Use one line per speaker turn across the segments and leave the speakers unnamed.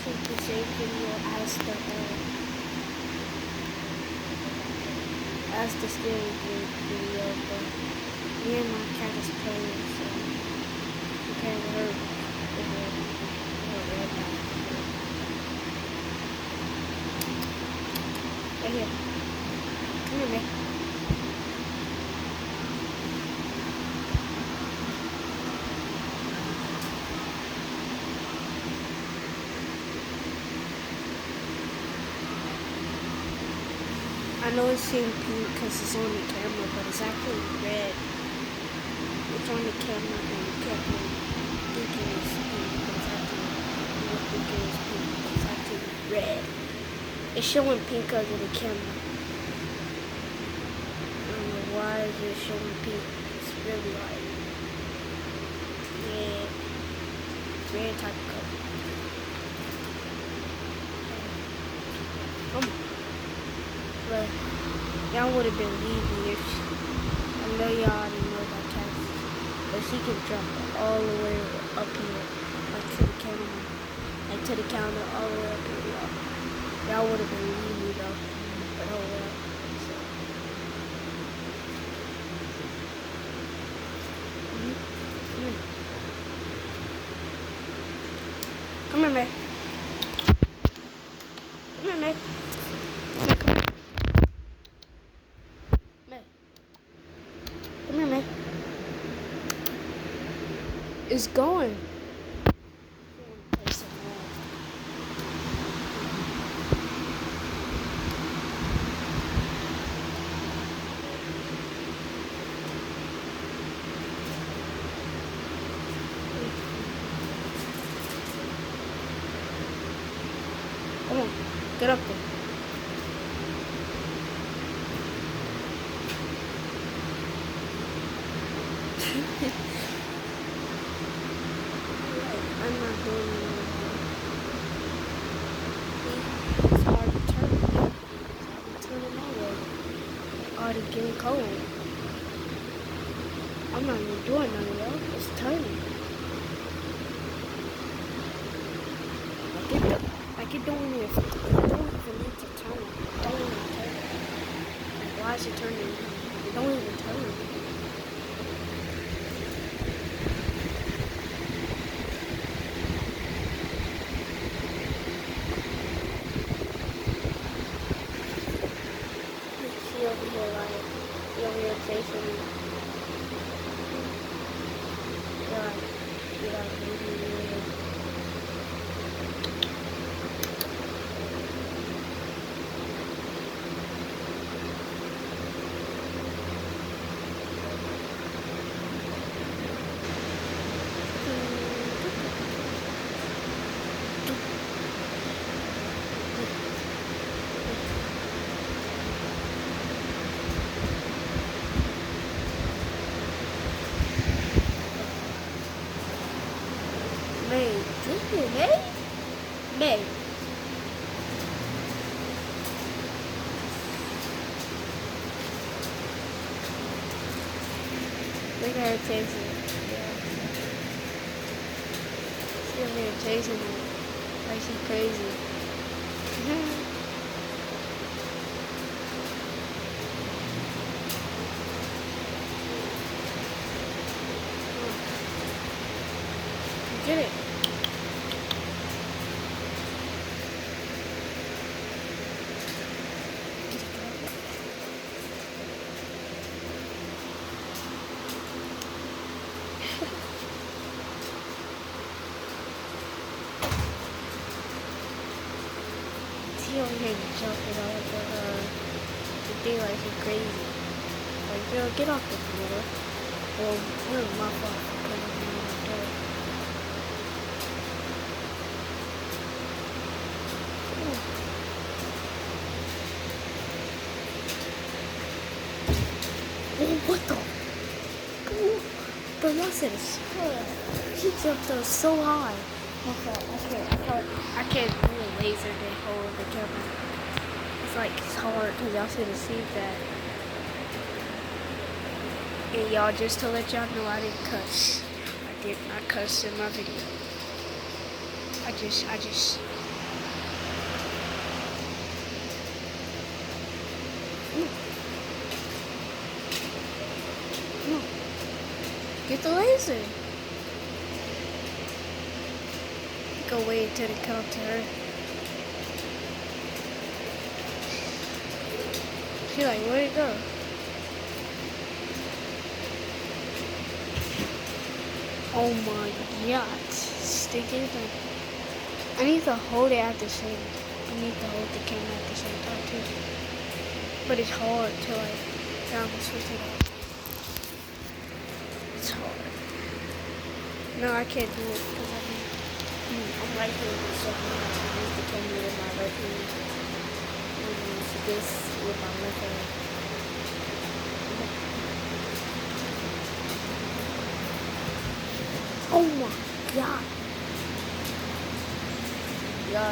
shoot the same video as the scary video, but me and my cat is playing, so you can't hurt right here. Come here, man. I know it's saying pink because it's on the camera, but it's actually red. It's on the camera and you can't really think it is pink, but it's actually, you don't think it is pink, but it's actually red. It's showing pink because of the camera. I don't know why is it showing pink. It's really like red type of color. But y'all would have believed me if I know y'all already know about Cassie, but she can jump all the way up here, like to the camera, like to the counter, all the way up here, y'all. Y'all would have believed me though, but oh well. Come here, man. Come here, man. Come here, man. It's going. Come on, get up there. I'm not doing it. It's hard to turn. It's hard to turn it my way. It's already getting cold. I'm not even doing none of that. It's turning. Like it don't even need to turn. It don't even turn. Like why is it turning? It don't even turn. Over here, like, you over here chasing me. You're like, May. Look at her chasing it. Yeah. She's over here chasing it. Like she's crazy. Get it. She over here jumping all over the thing like she's crazy. Like, girl, get off the floor. Well, where's my fault for coming in the door? Oh, what the? Bro, y'all said it's she jumped up so high. My fault. I can't do a laser to hold the camera. It's like it's hard because y'all should have seen that. And y'all, just to let y'all know, I didn't cuss. I did not cuss in my video. I just Get the laser. Go wait until it comes to her. She's like, where'd it go? Oh my god. Sticking them. I need to hold it at the same. I need to hold the camera at the same time too. But it's hard to like switch it up. It's hard. No, I can't do it because I'm right here with something. I use the camera with my right hand. And use this with my left hand. Oh my god.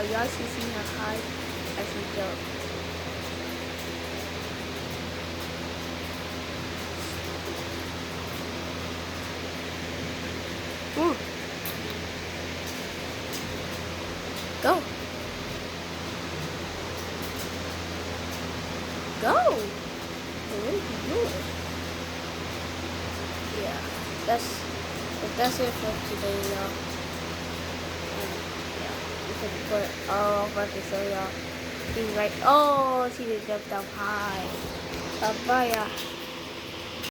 Y'all should see how high I can jump. Come on. Go. Go. What are you doing? Yeah, that's it for today, y'all. Yeah, you can put all of to show y'all. Be right. Oh, she just jumped up high. Bye, y'all.